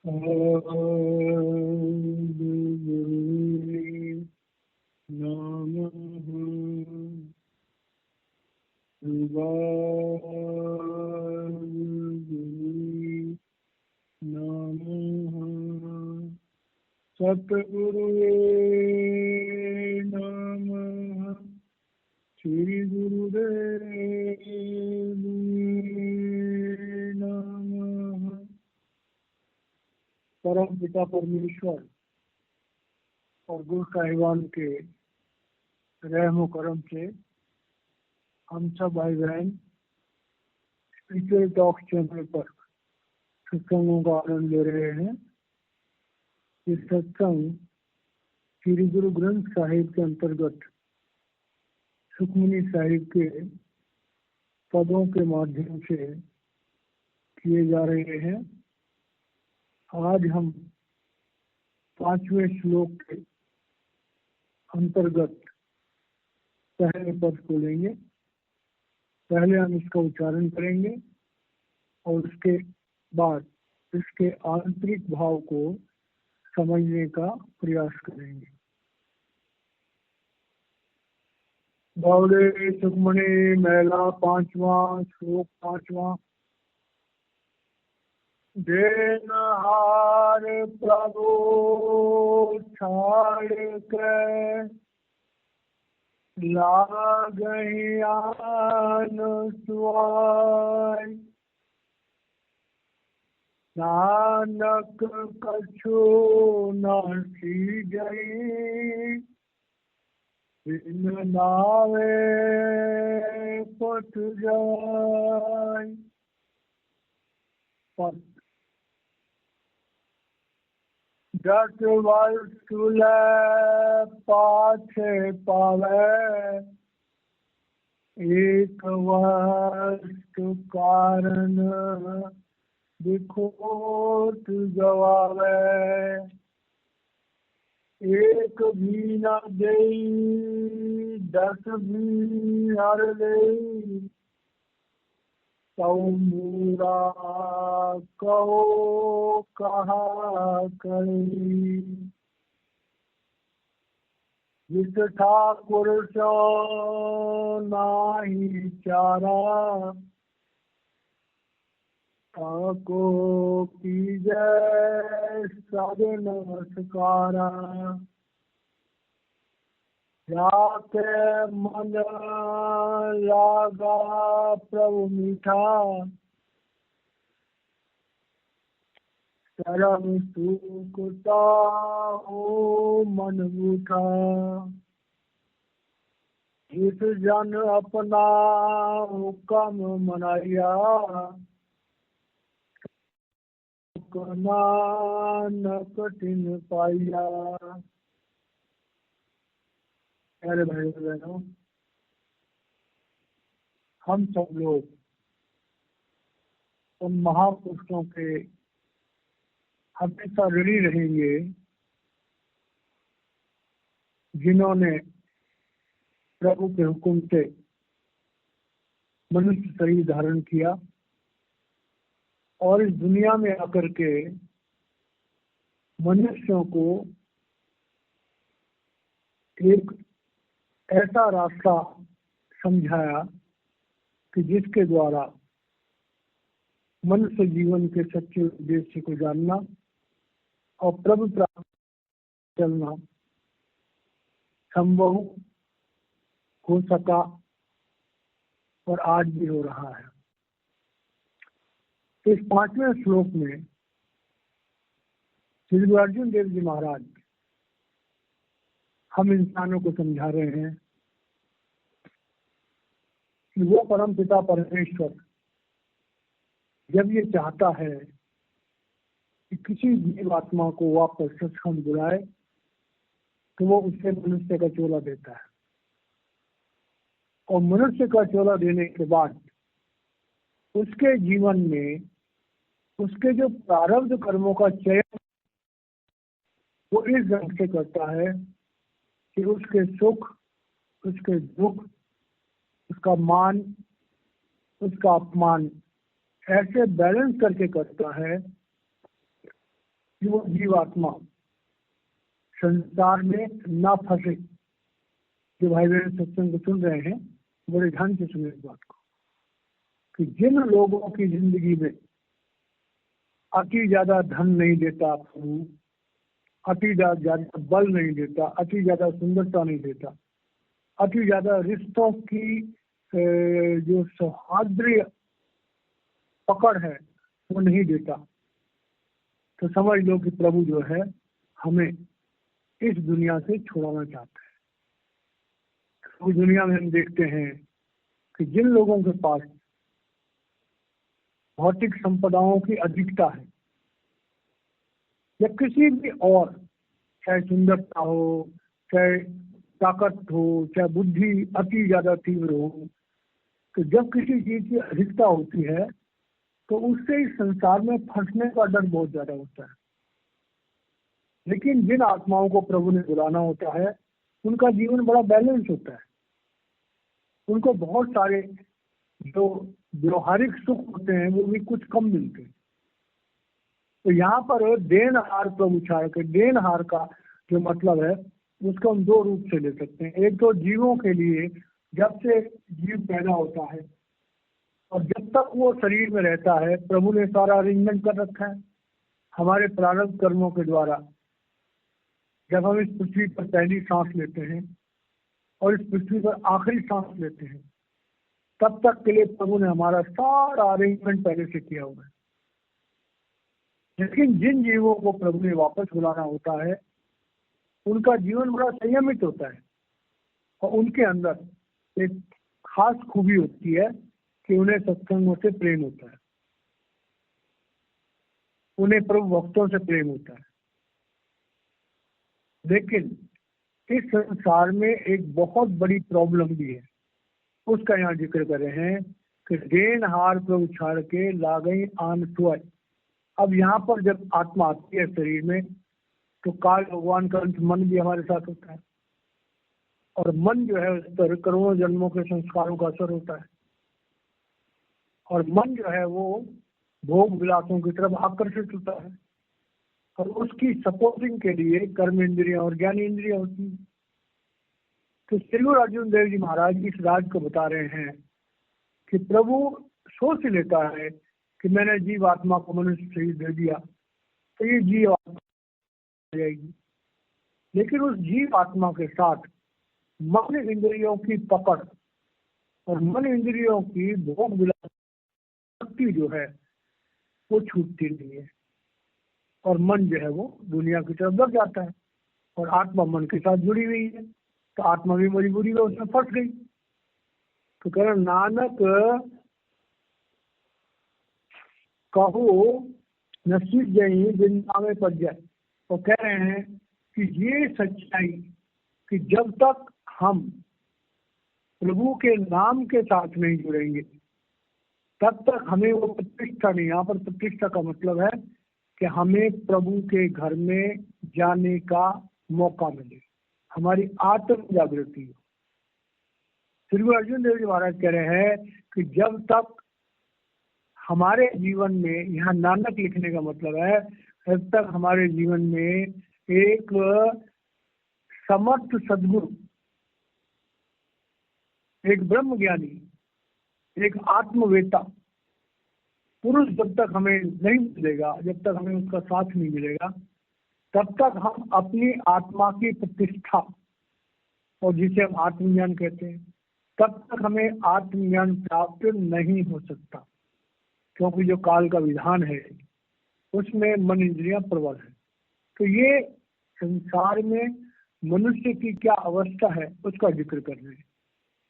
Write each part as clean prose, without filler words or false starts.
गुरुवे नमः। गुरुवे नमः। सतगुरुवे नमः। श्री गुरुदेव नमः। परम पिता परमेश्वर और गुरु साहिबान के रहम करम से हम सब भाई बहन स्पिरिचुअल टॉक चैनल पर सत्संगों का आनंद ले रहे हैं। ये सत्संग श्री गुरु ग्रंथ साहिब के अंतर्गत सुखमनी साहिब के पदों के माध्यम से किए जा रहे हैं। आज हम 5वें श्लोक के अंतर्गत पहले पद को लेंगे। पहले हम इसका उच्चारण करेंगे और उसके बाद इसके आंतरिक भाव को समझने का प्रयास करेंगे। बावले सुखमणि मैला 5वां श्लोक 5वां। देनहार प्रभु छाड़ के लागहियान सुआय। नानक कछु न सीजई बिन नावे पट जाय। दस वर्ष पाछे पावे एक वस्तु कारण दिखोट गवावे। एक भी न देई 10 भी हर लेई। तौ मूरा कहो कहा करी। जिस ठाकुर सो नाही चारा ताको कीजे सब नमस्कारा। जाके मन लागा प्रभु मीठा शरण सुखता हो मन बूठा। जिस जन अपना हुक्म मनाया नानक तिन पाया। प्यारे भाई बहनों, हम सब लोग उन महापुरुषों के हमेशा ऋणी रहेंगे जिन्होंने प्रभु के हुक्म से मनुष्य शरीर धारण किया और इस दुनिया में आकर के मनुष्यों को एक ऐसा रास्ता समझाया कि जिसके द्वारा मनुष्य जीवन के सच्चे उद्देश्य को जानना और प्रभु प्राप्त चलना संभव हो सका और आज भी हो रहा है। इस 5वें श्लोक में श्री गुरु अर्जुन देव जी महाराज हम इंसानों को समझा रहे हैं कि वो परम पिता परमेश्वर जब ये चाहता है कि किसी जीव आत्मा को वापस सत्संग बुलाए तो वो उससे मनुष्य का चोला देता है और मनुष्य का चोला देने के बाद उसके जीवन में उसके जो प्रारब्ध कर्मों का चयन वो इस ढंग से करता है कि उसके सुख, उसके दुख, उसका मान, उसका अपमान ऐसे बैलेंस करके करता है कि वो जीवात्मा संसार में ना फंसे। जो भाई बहन सत्संग को सुन रहे हैं, बड़े ध्यान से सुने इस बात को, कि जिन लोगों की जिंदगी में अति ज्यादा धन नहीं देता प्रभु, अति ज्यादा बल नहीं देता, अति ज्यादा सुंदरता नहीं देता, अति ज्यादा रिश्तों की जो सौहार्द्य पकड़ है वो नहीं देता, तो समझ लो कि प्रभु जो है हमें इस दुनिया से छुड़ाना चाहता है। तो दुनिया में हम देखते हैं कि जिन लोगों के पास भौतिक संपदाओं की अधिकता है, या किसी भी और, चाहे सुंदरता हो, चाहे ताकत हो, चाहे बुद्धि अति ज्यादा तीव्र हो, तो जब किसी चीज की अधिकता होती है तो उससे इस संसार में फंसने का डर बहुत ज्यादा होता है। लेकिन जिन आत्माओं को प्रभु ने बुलाना होता है, उनका जीवन बड़ा बैलेंस होता है। उनको बहुत सारे जो व्यवहारिक सुख होते हैं वो भी कुछ कम मिलते हैं। तो यहाँ पर देनहार प्रभु छाड़ के, देनहार का जो मतलब है उसको हम दो रूप से ले सकते हैं। एक तो जीवों के लिए, जब से जीव पैदा होता है और जब तक वो शरीर में रहता है, प्रभु ने सारा अरेंजमेंट कर रखा है हमारे प्रारब्ध कर्मों के द्वारा। जब हम इस पृथ्वी पर पहली सांस लेते हैं और इस पृथ्वी पर आखिरी सांस लेते हैं, तब तक के लिए प्रभु ने हमारा सारा अरेंजमेंट पहले से किया हुआ है। लेकिन जिन जीवों को प्रभु ने वापस बुलाना होता है, उनका जीवन बड़ा संयमित होता है और उनके अंदर एक खास खूबी होती है कि उन्हें सत्संगों से प्रेम होता है, उन्हें प्रभु भक्तों से प्रेम होता है। लेकिन इस संसार में एक बहुत बड़ी प्रॉब्लम भी है, उसका यहाँ जिक्र कर रहे हैं कि देनहार प्रभु छाड़ के लागई आन सुअय। अब यहाँ पर जब आत्मा आती है शरीर में, तो काल भगवान का अंश मन भी हमारे साथ होता है, और मन जो है उस पर करोड़ों जन्मों के संस्कारों का असर होता है, और मन जो है वो भोग विलासों की तरफ आकर्षित होता है, और उसकी सपोर्टिंग के लिए कर्म इंद्रियां और ज्ञान इंद्रियां होती हैं। तो श्री गुरु अर्जुन देव जी महाराज इस राज को बता रहे हैं कि प्रभु सोच लेता है कि मैंने जीव आत्मा को मनुष्य शरीर दे दिया तो ये जीव आत्मा जाएगी, लेकिन उस जीव आत्मा के साथ मन इंद्रियों की पकड़ और मन इंद्रियों की भोग विलास शक्ति जो है वो छूटती नहीं है, और मन जो है वो दुनिया की तरफ बढ़ जाता है, और आत्मा मन के साथ जुड़ी हुई है, तो आत्मा भी मजबूरी में उसमें फंस गई। तो कह रहे नानक कहो नसीब जई वृंदावन पद जाए। तो कह रहे हैं कि ये सच्चाई कि जब तक हम प्रभु के नाम के साथ नहीं जुड़ेंगे, तब तक हमें वो प्रतिष्ठा नहीं। यहाँ पर प्रतिष्ठा का मतलब है कि हमें प्रभु के घर में जाने का मौका मिले, हमारी आत्म जागृति हो। श्री गुरु अर्जुन देव जी महाराज कह रहे हैं कि जब तक हमारे जीवन में, यहाँ नानक लिखने का मतलब है, जब तक हमारे जीवन में एक समर्थ सद्गुरु, एक ब्रह्म ज्ञानी, एक आत्मवेता पुरुष जब तक हमें नहीं मिलेगा, जब तक हमें उसका साथ नहीं मिलेगा, तब तक हम अपनी आत्मा की प्रतिष्ठा, और जिसे हम आत्मज्ञान कहते हैं, तब तक हमें आत्मज्ञान प्राप्त नहीं हो सकता, क्योंकि जो काल का विधान है उसमें मन इंद्रियां प्रबल है। तो ये संसार में मनुष्य की क्या अवस्था है उसका जिक्र कर रहे हैं।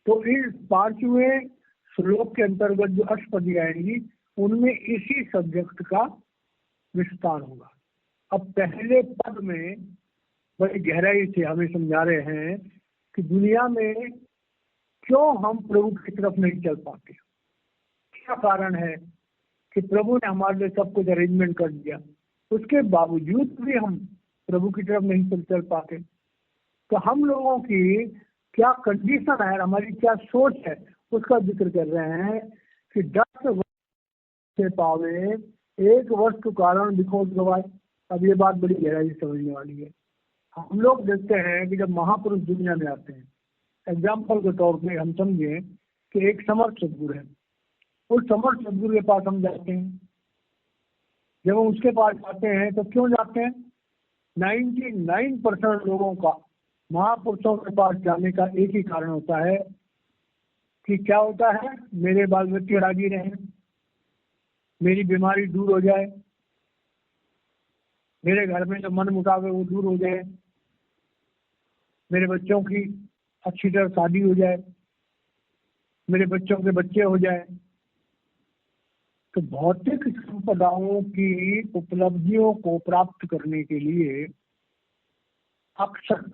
तो इस 5वें श्लोक के अंतर्गत जो अष्टपदी आएंगी उनमें इसी सब्जेक्ट का विस्तार होगा। अब पहले पद में बड़ी गहराई से हमें समझा रहे हैं कि दुनिया में क्यों हम प्रभु की तरफ नहीं चल पाते, क्या कारण है कि प्रभु ने हमारे लिए सब कुछ अरेंजमेंट कर दिया, उसके बावजूद भी हम प्रभु की तरफ नहीं चल पाते। तो हम लोगों की क्या कंडीशन है, हमारी क्या सोच है, उसका जिक्र कर रहे हैं कि 10 वर्ष से पावे एक वस्तु कारण दिखो गवाए। अब ये बात बड़ी गहराई से समझने वाली है। हम लोग देखते हैं कि जब महापुरुष दुनिया में आते हैं, एग्जाम्पल के तौर पे हम समझे कि एक समर्थ सदगुरु है, उस समर्थ सदगुरु के पास हम जाते हैं। जब हम उसके पास जाते हैं तो क्यों जाते हैं? 99% लोगों का महापुरुषों के पास जाने का एक ही कारण होता है कि क्या होता है, मेरे बाल बच्चे राजी रहें, मेरी बीमारी दूर हो जाए, मेरे घर में जो मन मुटाव है वो दूर हो जाए, मेरे बच्चों की अच्छी तरह शादी हो जाए, मेरे बच्चों के बच्चे हो जाए। तो भौतिक संपदाओं की उपलब्धियों को प्राप्त करने के लिए अक्सर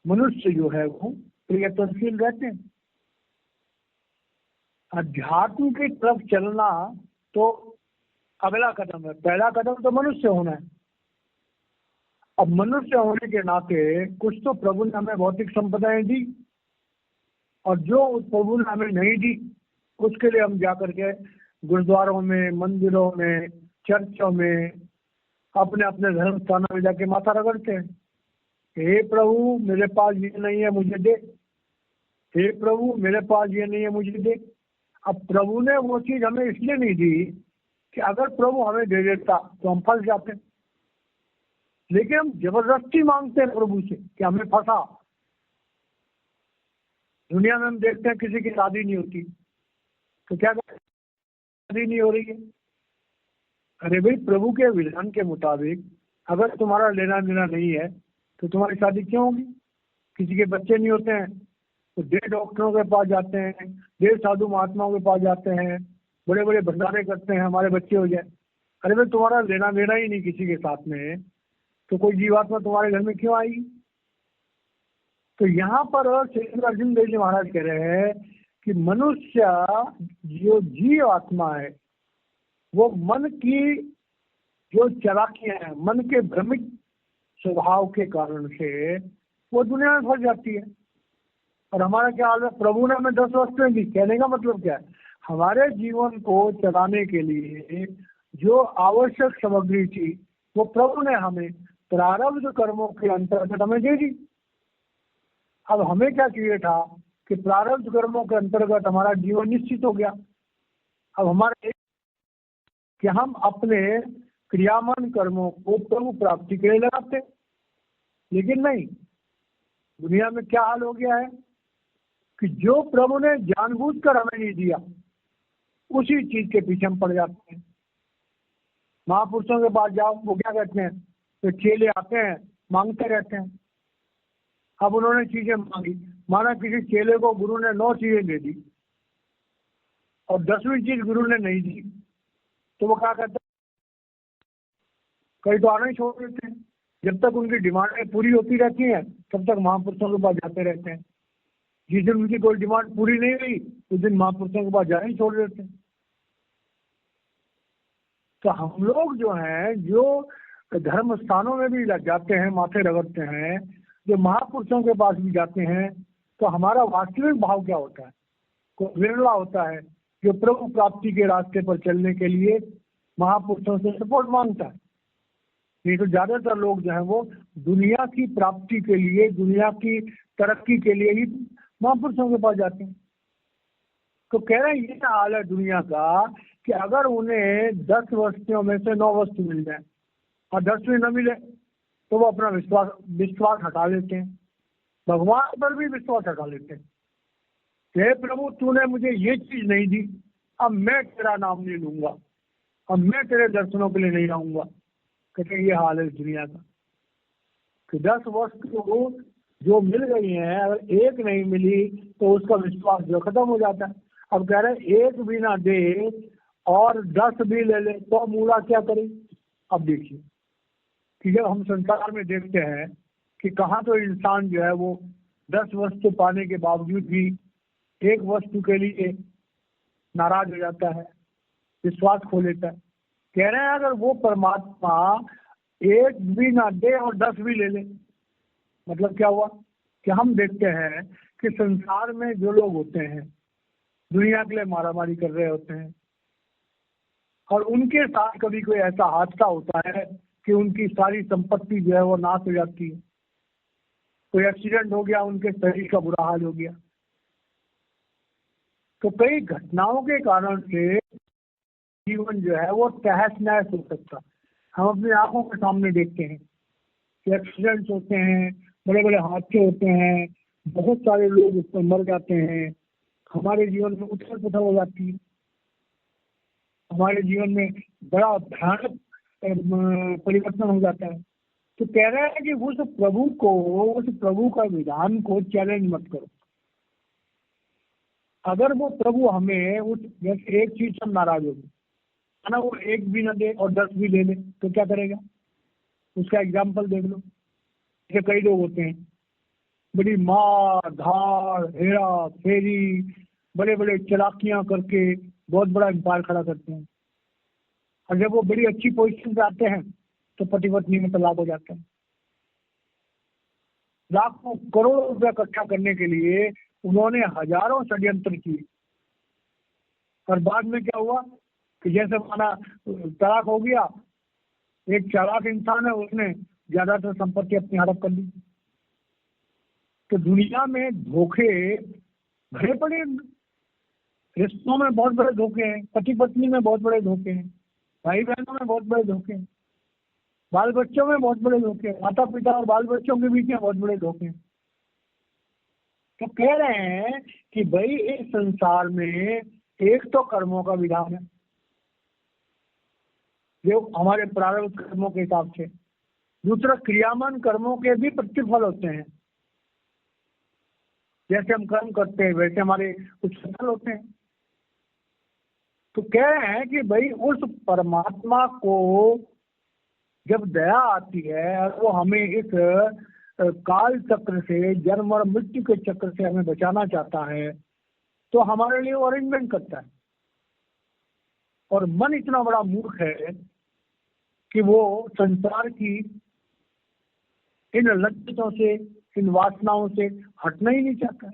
मनुष्य जो है वो प्रयत्नशील रहते हैं। अध्यात्म की तरफ चलना तो अगला कदम है, पहला कदम तो मनुष्य होना है। अब मनुष्य होने के नाते कुछ तो प्रभु ने हमें भौतिक संपदाएं दी, और जो उस प्रभु ने हमें नहीं दी उसके लिए हम जाकर के गुरुद्वारों में, मंदिरों में, चर्चों में, अपने अपने धर्म स्थानों में जाके माथा रगड़ते हैं, हे प्रभु मेरे पास ये नहीं है मुझे दे, हे प्रभु मेरे पास ये नहीं है मुझे दे। अब प्रभु ने वो चीज हमें इसलिए नहीं दी कि अगर प्रभु हमें दे देता तो हम फंस जाते, लेकिन हम जबरदस्ती मांगते हैं प्रभु से कि हमें फंसा। दुनिया में हम देखते हैं किसी की शादी नहीं होती तो क्या शादी नहीं हो रही है? अरे भाई, प्रभु के विधान के मुताबिक अगर तुम्हारा लेना देना नहीं है तो तुम्हारी शादी क्यों होगी? किसी के बच्चे नहीं होते हैं तो देर डॉक्टरों के पास जाते हैं, देर साधु महात्माओं के पास जाते हैं, बड़े बड़े भंडारे करते हैं हमारे बच्चे हो जाए। अरे भाई, तुम्हारा लेना देना ही नहीं किसी के साथ में, तो कोई जीवात्मा तुम्हारे घर में क्यों आएगी? तो यहाँ पर श्री अर्जुन देव जी महाराज कह रहे हैं कि मनुष्य जो जीव आत्मा है वो मन की जो चालाकियां हैं, मन के भ्रमित स्वभाव के कारण से वो दुनिया में फंस जाती है। और हमारा क्या हाल है? प्रभु ने हमें 10 वस्तुएं दी। कहने का मतलब क्या है? हमारे जीवन को चलाने के लिए जो आवश्यक सामग्री थी वो प्रभु ने हमें प्रारब्ध कर्मों के अंतर्गत हमें दे दी। अब हमें क्या चाहिए था कि प्रारब्ध कर्मों के अंतर्गत हमारा जीवन निश्चित हो गया। अब हमारे कि हम अपने क्रियामान कर्मों को प्रभु प्राप्ति के लिए लगाते, लेकिन नहीं, दुनिया में क्या हाल हो गया है कि जो प्रभु ने जानबूझकर हमें नहीं दिया उसी चीज के पीछे हम पड़ जाते हैं। महापुरुषों के पास जाओ, वो क्या कहते हैं? तो चेले आते हैं, मांगते रहते हैं। अब उन्होंने चीजें मांगी, माना किसी चेले को गुरु ने 9 चीजें दे दी और 10वीं चीज गुरु ने नहीं दी, तो वो क्या कहते हैं? कई तो आना ही छोड़ देते हैं। जब तक उनकी डिमांडें पूरी होती रहती हैं तब तक महापुरुषों के पास जाते रहते हैं। जिस दिन उनकी कोई डिमांड पूरी नहीं हुई उस दिन महापुरुषों के पास जाना ही छोड़ देते हैं। तो हम लोग जो हैं, जो धर्म स्थानों में भी जाते हैं, माथे रगड़ते हैं, जो महापुरुषों के पास भी जाते हैं, तो हमारा वास्तविक भाव क्या होता है? कोई विरला होता है जो प्रभु प्राप्ति के रास्ते पर चलने के लिए महापुरुषों से सपोर्ट मांगता है। नहीं तो ज्यादातर लोग जो है वो दुनिया की प्राप्ति के लिए, दुनिया की तरक्की के लिए ही महापुरुषों के पास जाते हैं। तो कह रहे हैं ये हाल है दुनिया का कि अगर उन्हें 10 वस्तुओं में से 9 वस्तु मिल जाए और 10वीं न मिले तो वो अपना विश्वास हटा लेते हैं, भगवान पर भी विश्वास हटा लेते हैं। हे प्रभु, तूने मुझे ये चीज नहीं दी, अब मैं तेरा नाम नहीं लूंगा, अब मैं तेरे दर्शनों के लिए नहीं आऊंगा। कहते ये हाल है दुनिया का कि 10 वस्तु जो मिल गई हैं, अगर एक नहीं मिली तो उसका विश्वास जो खत्म हो जाता है। अब कह रहे एक भी ना दे और 10 भी ले ले तो मूला क्या करे? अब देखिए कि जब हम संसार में देखते हैं कि कहाँ तो इंसान जो है वो 10 वस्तु पाने के बावजूद भी एक वस्तु के लिए नाराज हो जाता है, विश्वास खो लेता है। कह रहे हैं अगर वो परमात्मा एक भी ना दे और 10 भी ले ले, मतलब क्या हुआ कि हम देखते हैं कि संसार में जो लोग होते हैं दुनिया के लिए मारामारी कर रहे होते हैं, और उनके साथ कभी कोई ऐसा हादसा होता है कि उनकी सारी संपत्ति जो है वो नाश हो जाती है, कोई एक्सीडेंट हो गया, उनके शरीर का बुरा हाल हो गया। तो कई घटनाओं के कारण से जीवन जो है वो तहस नहस हो सकता है। हम अपनी आंखों के सामने देखते हैं कि एक्सीडेंट्स होते हैं, बड़े बड़े हादसे होते हैं, बहुत सारे लोग उस पर मर जाते हैं, हमारे जीवन में उथल पुथल हो जाती है, हमारे जीवन में बड़ा भयानक परिवर्तन हो जाता है। तो कह रहा है कि उस प्रभु का विधान को चैलेंज मत करो। अगर वो प्रभु हमें उस जैसे एक चीज से नाराज होगी है ना, वो एक भी ना दे और 10 भी ले ले तो क्या करेगा? उसका एग्जाम्पल देख लो। जैसे कई लोग होते हैं बड़ी मार धाड़ हेरा फेरी, बड़े बड़े चालाकियां करके बहुत बड़ा एम्पायर खड़ा करते हैं, और जब वो बड़ी अच्छी पोजीशन पे आते हैं तो पति पत्नी में तलाक हो जाता है। लाखों करोड़ों रुपया इकट्ठा करने के लिए उन्होंने हजारों षड्यंत्र किए, और बाद में क्या हुआ कि जैसे माना तलाक हो गया, एक चालाक इंसान है, उसने ज्यादातर संपत्ति अपनी हड़प कर ली। तो दुनिया में धोखे भरे पड़े, रिश्तों में बहुत बड़े धोखे हैं, पति पत्नी में बहुत बड़े धोखे हैं, भाई बहनों में बहुत बड़े धोखे हैं, बाल बच्चों में बहुत बड़े धोखे हैं, माता पिता और बाल बच्चों के बीच में बहुत बड़े धोखे हैं। तो कह रहे हैं कि भाई इस संसार में एक तो कर्मों का विधान है जो हमारे प्रारब्ध कर्मों के हिसाब से, दूसरा क्रियामान कर्मों के भी प्रतिफल होते हैं। जैसे हम कर्म करते हैं वैसे हमारे कुछ फल होते हैं। तो कह रहे हैं कि भाई उस परमात्मा को जब दया आती है और वो हमें इस काल चक्र से, जन्म और मृत्यु के चक्र से हमें बचाना चाहता है, तो हमारे लिए वो अरेंजमेंट करता है। और मन इतना बड़ा मूर्ख है कि वो संसार की इन लज्जतों से, इन वासनाओं से हटना ही नहीं चाहता।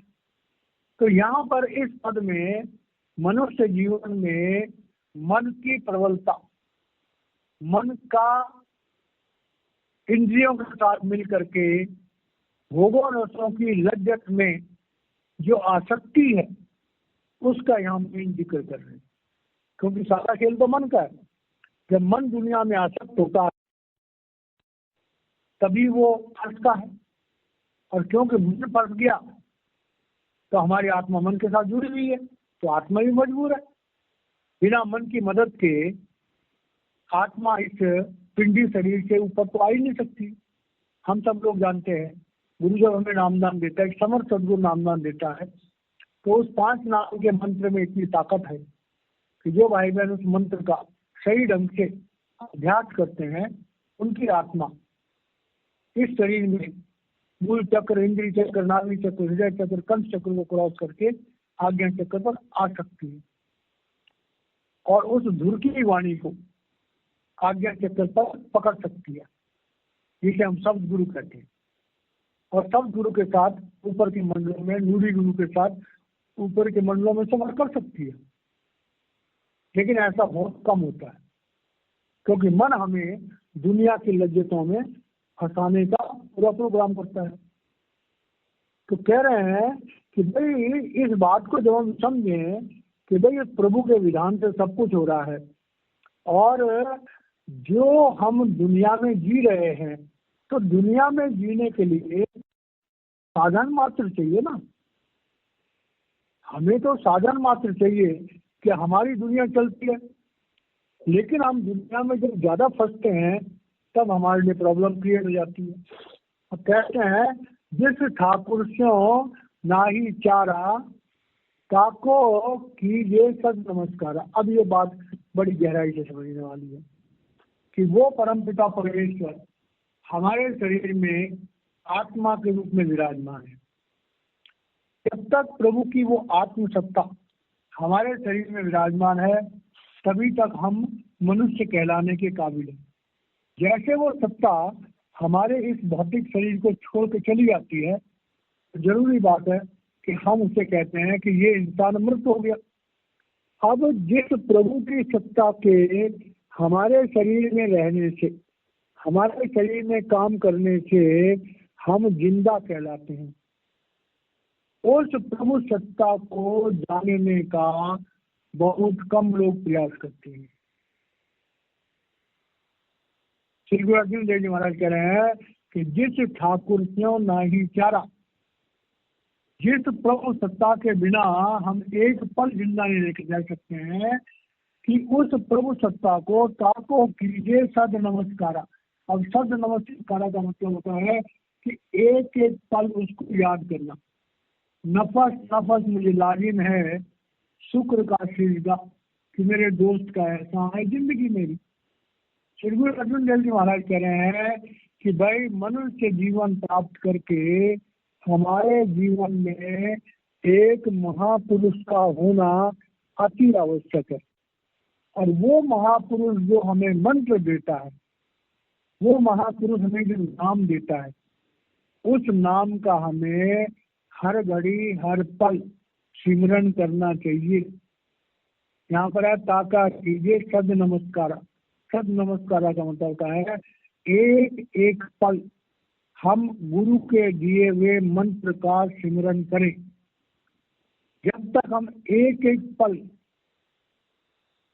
तो यहाँ पर इस पद में मनुष्य जीवन में मन की प्रबलता, मन का इंद्रियों के साथ मिल करके भोगों रसों की लज्जत में जो आसक्ति है उसका यहाँ मेन जिक्र कर रहे हैं। क्योंकि सारा खेल तो मन का है। जब मन दुनिया में आसक्त होता है तभी वो फंसता है, और क्योंकि मन फंस गया तो हमारी आत्मा मन के साथ जुड़ी हुई है, तो आत्मा भी मजबूर है। बिना मन की मदद के आत्मा इस पिंडी शरीर से ऊपर तो आ ही नहीं सकती। हम सब लोग जानते हैं, गुरु जब हमें नामदान देता है, समर्थ सदगुरु नामदान देता है, तो उस 5 नाम के मंत्र में इतनी ताकत है कि जो भाई बहन उस मंत्र का सही ढंग से अभ्यास करते हैं, उनकी आत्मा इस शरीर में मूल चक्र, इंद्रिय चक्र, नाभि चक्र, हृदय चक्र, कंठ चक्र को क्रॉस करके आज्ञा चक्र पर आ सकती है, और उस धुर की वाणी को आज्ञा चक्र पर पकड़ सकती है, जिसे हम शब्द गुरु कहते हैं। और शब्द गुरु के साथ ऊपर के मंडलों में, नूरी गुरु के साथ ऊपर के मंडलों में सफर कर सकती है। लेकिन ऐसा बहुत कम होता है, क्योंकि मन हमें दुनिया की लज्जतों में फंसाने का पूरा प्रोग्राम करता है। तो कह रहे हैं कि भाई इस बात को जब हम समझें कि भाई इस प्रभु के विधान से सब कुछ हो रहा है, और जो हम दुनिया में जी रहे हैं, तो दुनिया में जीने के लिए साधन मात्र चाहिए ना। हमें तो साधन मात्र चाहिए कि हमारी दुनिया चलती है। लेकिन हम दुनिया में जब ज्यादा फंसते हैं तब हमारे लिए प्रॉब्लम क्रिएट हो जाती है। अब कहते हैं जिस ठाकुर स्यों नाही चारा, ताको कीजिए सद नमस्कार। अब ये बात बड़ी गहराई से समझने वाली है कि वो परमपिता परमेश्वर हमारे शरीर में आत्मा के रूप में विराजमान है। जब तक प्रभु की वो आत्म सत्ता हमारे शरीर में विराजमान है, तभी तक हम मनुष्य कहलाने के काबिल हैं। जैसे वो सत्ता हमारे इस भौतिक शरीर को छोड़ के चली जाती है, तो जरूरी बात है कि हम उसे कहते हैं कि ये इंसान मृत हो गया। अब जिस प्रभु की सत्ता के हमारे शरीर में रहने से, हमारे शरीर में काम करने से हम जिंदा कहलाते हैं, उस प्रभु सत्ता को जानने का बहुत कम लोग प्रयास करते हैं। श्री गुरु अर्जुन देव जी महाराज कह रहे हैं कि जिस ठाकुर क्यों नाही चारा, जिस प्रभु सत्ता के बिना हम एक पल जिंदा नहीं लेके जा सकते हैं, कि उस प्रभु सत्ता को ताको कीजिए सद नमस्कारा। अब सद नमस्कारा का मतलब होता है कि एक एक पल उसको याद करना। नफस नफस मुझे लाजिम है शुक्र का सिजदा, कि मेरे दोस्त का ऐसा है जिंदगी मेरी। श्री गुरु अर्जुन देव जी महाराज कह रहे हैं कि भाई मनुष्य जीवन प्राप्त करके हमारे जीवन में एक महापुरुष का होना अति आवश्यक है। और वो महापुरुष जो हमें मंत्र देता है, वो महापुरुष हमें जो नाम देता है, उस नाम का हमें हर घड़ी हर पल सिमरन करना चाहिए। यहाँ पर है ताका कीजिए सद नमस्कारा। सद नमस्कारा का मतलब होता है एक एक पल हम गुरु के दिए हुए मंत्र का सिमरन करें। जब तक हम एक एक पल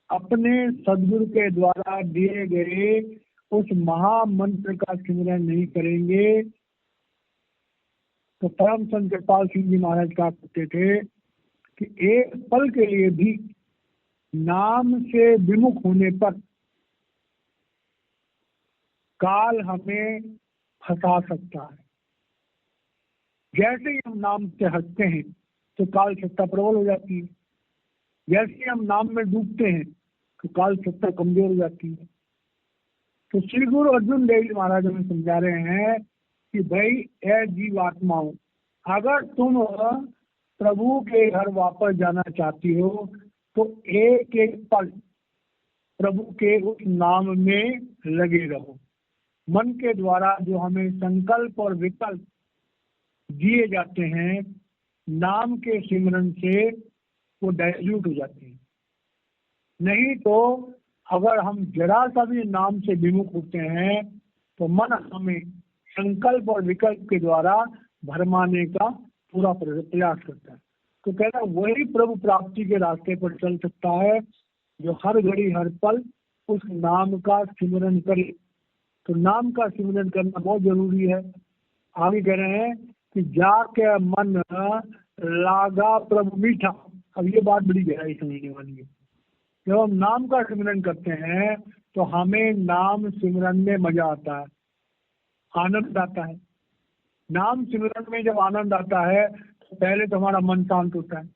अपने सदगुरु के द्वारा दिए गए उस महामंत्र का सिमरन नहीं करेंगे, तो परम संत कृपाल सिंह जी महाराज कहा करते थे कि एक पल के लिए भी नाम से विमुख होने पर काल हमें फंसा सकता है। जैसे ही हम नाम से हटते हैं तो काल सत्ता प्रबल हो जाती है, जैसे ही हम नाम में डूबते हैं तो काल सत्ता कमजोर हो जाती है। तो श्री गुरु अर्जुन देव जी महाराज हमें समझा रहे हैं कि भाई ए जीव आत्माओं, अगर तुम प्रभु के घर वापस जाना चाहती हो तो एक एक पल प्रभु के उस नाम में लगे रहो। मन के द्वारा जो हमें संकल्प और विकल्प दिए जाते हैं, नाम के सिमरन से वो डाइल्यूट हो जाते हैं। नहीं तो अगर हम जरा सा भी नाम से विमुख होते हैं तो मन हमें संकल्प और विकल्प के द्वारा भरमाने का पूरा प्रयास करता है। तो कहना वही प्रभु प्राप्ति के रास्ते पर चल सकता है जो हर घड़ी हर पल उस नाम का सिमरन करे। तो नाम का सिमरन करना बहुत जरूरी है। आगे कह रहे हैं कि जाके मन लागा प्रभु मीठा। अब ये बात बड़ी गहराई समझने वाली है। जब हम नाम का सिमरन करते हैं तो हमें नाम सिमरन में मजा आता है, आनंद आता है। नाम सिमरन में जब आनंद आता है तो पहले तो हमारा मन शांत होता है,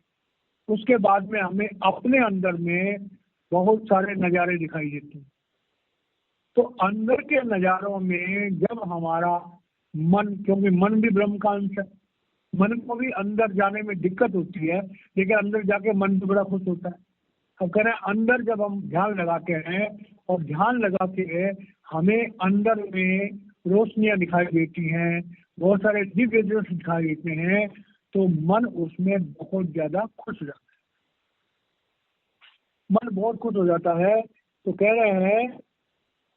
उसके बाद में हमें अपने अंदर में बहुत सारे नज़ारे दिखाई देते हैं। तो अंदर के नज़ारों में जब हमारा मन, क्योंकि मन भी ब्रह्म का अंश है, मन को भी अंदर जाने में दिक्कत होती है, लेकिन अंदर जाके मन भी बड़ा खुश होता है। अब कह रहे हैं अंदर जब हम ध्यान लगाते हैं और ध्यान लगा के हमें अंदर में रोशनियां दिखाई देती हैं, बहुत सारे दिव्य दृश्य दिखाई देते हैं, तो मन उसमें बहुत ज्यादा खुश हो जाता है। मन बहुत खुश हो जाता है। तो कह रहे हैं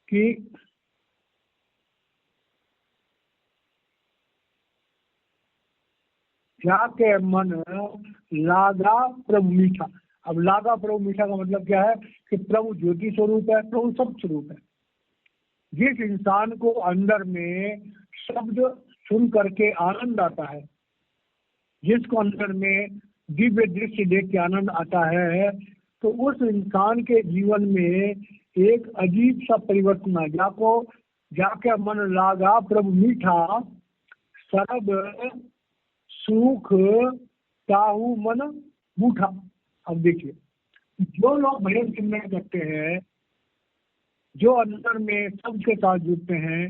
कि जाके मन लागा प्रभु मीठा। अब लागा प्रभु मीठा का मतलब क्या है कि प्रभु ज्योति स्वरूप है, प्रभु सब स्वरूप है। जिस इंसान को अंदर में शब्द सुन करके आनंद आता है, जिसको अंदर में दिव्य दृश्य देख के आनंद आता है, तो उस इंसान के जीवन में एक अजीब सा परिवर्तन आ जाके मन लागा प्रभु मीठा, सब सुख ताहू मन मूठा। अब देखिए, जो लोग भजन सिमरन करते हैं, जो अंदर में शब्द के साथ जुड़ते हैं,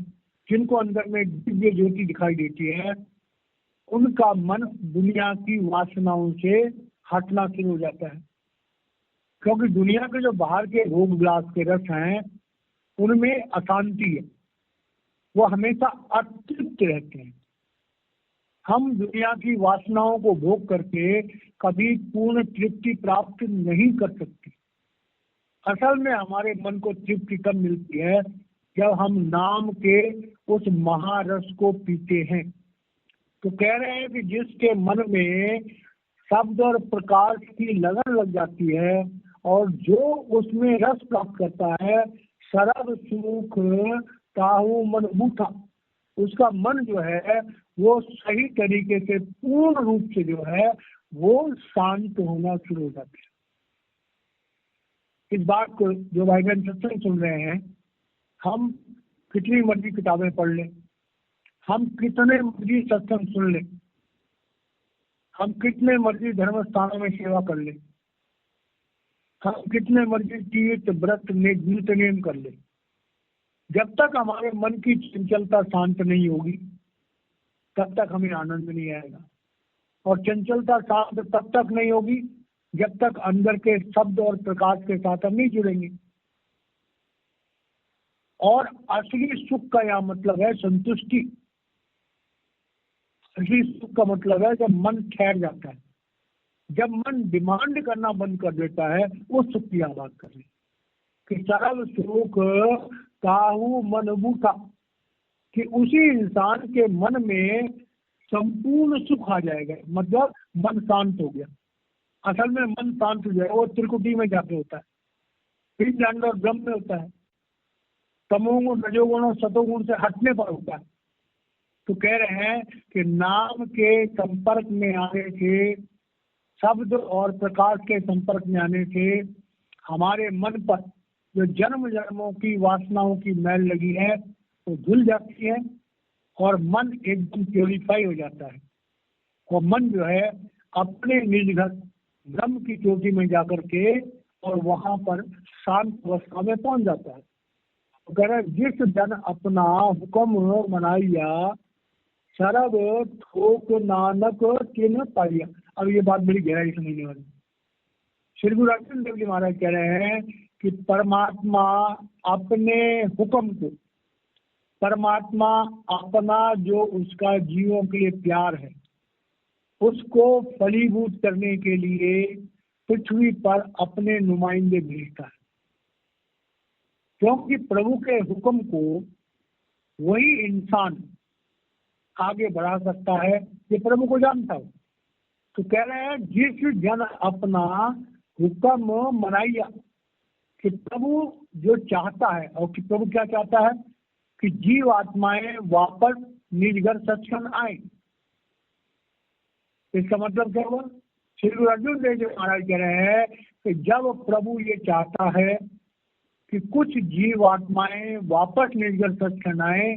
जिनको अंदर में दिव्य ज्योति दिखाई देती है, उनका मन दुनिया की वासनाओं से हटना शुरू हो जाता है। क्योंकि दुनिया के जो बाहर के भोग विलास के रस हैं, उनमें अशांति है, वो हमेशा अतृप्त रहते हैं। हम दुनिया की वासनाओं को भोग करके कभी पूर्ण तृप्ति प्राप्त नहीं कर सकते। असल में हमारे मन को तृप्ति कब मिलती है? जब हम नाम के उस महारस को पीते हैं। तो कह रहे हैं कि जिसके मन में शब्द और प्रकाश की लगन लग जाती है और जो उसमें रस प्राप्त करता है, सरब सुख ताहु मन बूथा, उसका मन जो है वो सही तरीके से पूर्ण रूप से जो है वो शांत होना शुरू हो जाता है। इस बात को जो भाई बहन सत्संग सुन रहे हैं, हम कितनी मर्जी किताबें पढ़ लें, हम कितने मर्जी सत्संग सुन लें, हम कितने मर्जी धर्म स्थानों में सेवा कर लें, हम कितने मर्जी तीर्थ व्रत नित नियम कर लें, जब तक हमारे मन की चंचलता शांत नहीं होगी तब तक हमें आनंद नहीं आएगा। और चंचलता शांत तब तक नहीं होगी जब तक अंदर के शब्द और प्रकाश के साथ हम नहीं जुड़ेंगे। और असली सुख का यह मतलब है संतुष्टि। असली सुख का मतलब है जब मन ठहर जाता है, जब मन डिमांड करना बंद कर देता है, वो सुख की बात कर रहे कि सरल सुख काहू मन बूथा, कि उसी इंसान के मन में संपूर्ण सुख आ जाएगा, मतलब मन शांत हो गया। असल में मन शांत हो जाएगा वो त्रिकुटी में जाके होता है, पिंड अंड और ब्रह्म में होता है, तमोगुण रजोगुण और सतोगुण से हटने पर होता है। तो कह रहे हैं कि नाम के संपर्क में आने से, शब्द और प्रकाश के संपर्क में आने से हमारे मन पर जो जन्म जन्मों की वासनाओं की मैल लगी है वो धुल जाती है और मन एकदम प्योरीफाई हो जाता है। और मन जो है अपने निज घर ब्रह्म की चोटी में जाकर के और वहां पर शांत अवस्था में पहुंच जाता है। तो कह रहे जिस जन अपना हुक्म मनाइया, सरब थोक नानक किन पाइया। अब ये बात बड़ी गहराई समझने वाली। श्री गुरु अर्जुन देव जी महाराज कह रहे हैं कि परमात्मा अपने हुक्म को, परमात्मा अपना जो उसका जीवों के लिए प्यार है उसको फलीभूत करने के लिए पृथ्वी पर अपने नुमाइंदे भेजता है। क्योंकि प्रभु के हुक्म को वही इंसान आगे बढ़ा सकता है ये प्रभु को जानता है। तो कह रहे हैं जिस जन अपना हुक्म मनाइया, कि प्रभु जो चाहता है, और कि प्रभु क्या चाहता है कि जीव आत्माएं वापस निज घर सचखंड आए। इसका मतलब क्या हुआ? श्री गुरु अर्जुन देव जी महाराज कह रहे हैं कि जब प्रभु ये चाहता है कि कुछ जीव आत्माएं वापस निज घर सचखंड आए,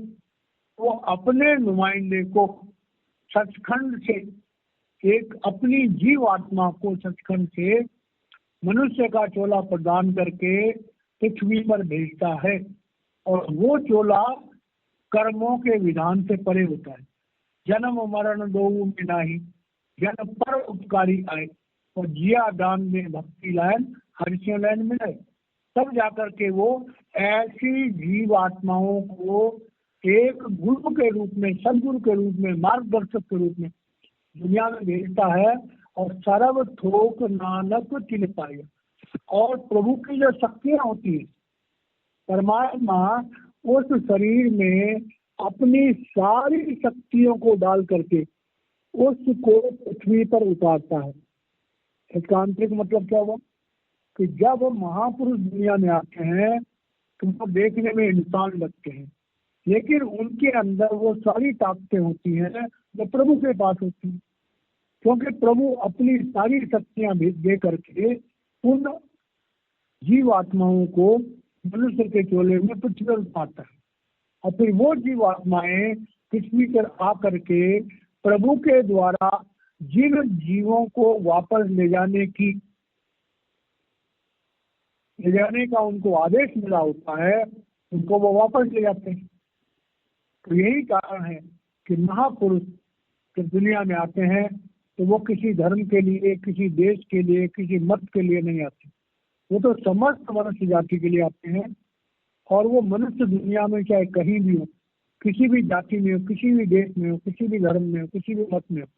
वो अपने नुमाइंदे को सचखंड से, एक अपनी जीव आत्मा को सचखंड से मनुष्य का चोला प्रदान करके पृथ्वी पर भेजता है। और वो चोला कर्मों के विधान से परे होता है। जन्म मरण दो में नाही, जन पर उपकारी आए, और जिया दान में भक्ति लायन हर्षियों लायन मिले। तब जाकर के वो ऐसी जीव आत्माओं को एक गुरु के रूप में, सदगुरु के रूप में, मार्गदर्शक के रूप में दुनिया में भेजता है। और सर्व थोक नानक तिन पाए। और प्रभु की जो शक्तियां होती है, परमात्मा उस शरीर में अपनी सारी शक्तियों को डाल करके उसको पृथ्वी पर उतारता है। इसका आंतरिक मतलब क्या हुआ कि जब महापुरुष दुनिया में आते हैं तो वो देखने में इंसान लगते हैं, लेकिन उनके अंदर वो सारी ताकतें होती हैं जो प्रभु के पास होती हैं। क्योंकि प्रभु अपनी सारी शक्तियां दे करके उन जीव आत्माओं को मनुष्य के चोले में पृथ्वी पर उतारता है। और फिर वो जीव आत्माएं पृथ्वी पर आकर के प्रभु के द्वारा जिन जीवों को वापस ले जाने का उनको आदेश मिला होता है, उनको वो वापस ले जाते हैं। तो यही कारण है कि महापुरुष जब दुनिया में आते हैं तो वो किसी धर्म के लिए, किसी देश के लिए, किसी मत के लिए नहीं आते। वो तो समस्त मनुष्य जाति के लिए आते हैं। और वो मनुष्य दुनिया में चाहे कहीं भी हो, किसी भी जाति में हो, किसी भी देश में हो, किसी भी धर्म में हो, किसी भी मत में हो,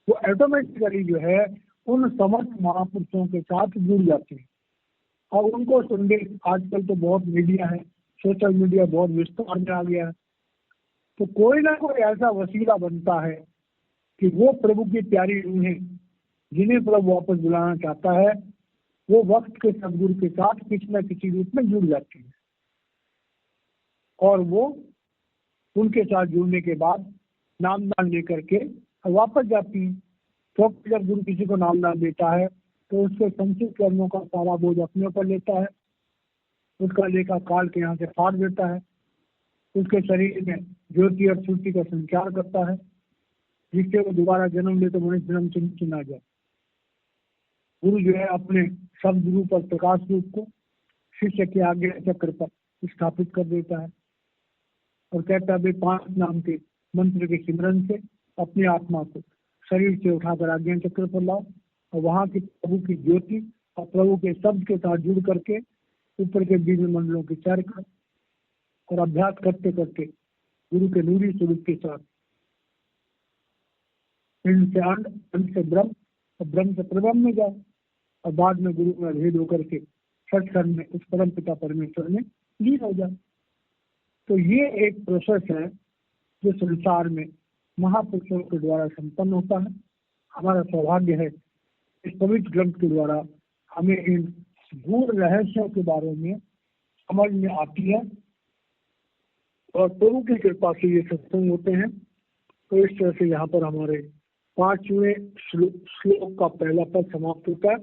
वो ऑटोमेटिकली जो है उन समस्त महापुरुषों के साथ जुड़ जाते हैं। और उनको संदेश, आजकल तो बहुत मीडिया है, सोशल मीडिया बहुत विस्तार में आ गया है, तो कोई ना कोई ऐसा वसीला बनता है कि वो प्रभु की प्यारी रूहें जिन्हें प्रभु वापस बुलाना चाहता है, वो वक्त के सदगुरु के साथ किसी न किसी रूप में जुड़ जाती है। और वो उनके साथ जुड़ने के बाद नामदान लेकर के वापस जाती है। तो जब गुरु किसी को नामदान देता है तो उसके संचित कर्मों का सारा बोझ अपने ऊपर लेता है, उसका लेखा काल के यहाँ से फाड़ देता है, उसके शरीर में ज्योति और श्रुति का संचार करता है, जिससे वो दोबारा जन्म ले तो मनुष्य जन्म से नीचे ना जाए। गुरु जो है अपने शब्द रूप और प्रकाश रूप को शिष्य के आगे चक्र पर स्थापित कर देता है और कहता है, 5 नाम के मंत्र के सिमरन से अपनी आत्मा को शरीर से उठाकर आज्ञा चक्र पर लाओ और वहां की प्रभु की ज्योति और प्रभु के शब्द के साथ जुड़ करके ऊपर के दिव्य मंडलों की सैर कर और अभ्यास करते करते गुरु के नूरी स्वरूप के साथ पिंड से अंड, अंड से ब्रह्म और ब्रह्म से प्रब्रह्म में जाओ और बाद में गुरु में भेद होकर के सत्संग में उस परम पिता परमेश्वर में लीन हो जाए। तो ये एक प्रोसेस है जो संसार में महापुरुषों के द्वारा संपन्न होता है। हमारा सौभाग्य है इस पवित्र ग्रंथ के द्वारा हमें इन गूढ़ रहस्यों के बारे में समझ में आती है और प्रभु की कृपा से ये सत्संग होते हैं। तो इस तरह से यहाँ पर हमारे 5वें श्लोक का पहला पद समाप्त होता है।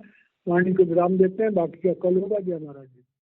वाणी को विराम देते हैं, बाकी का कल होगा। जय महाराज जी।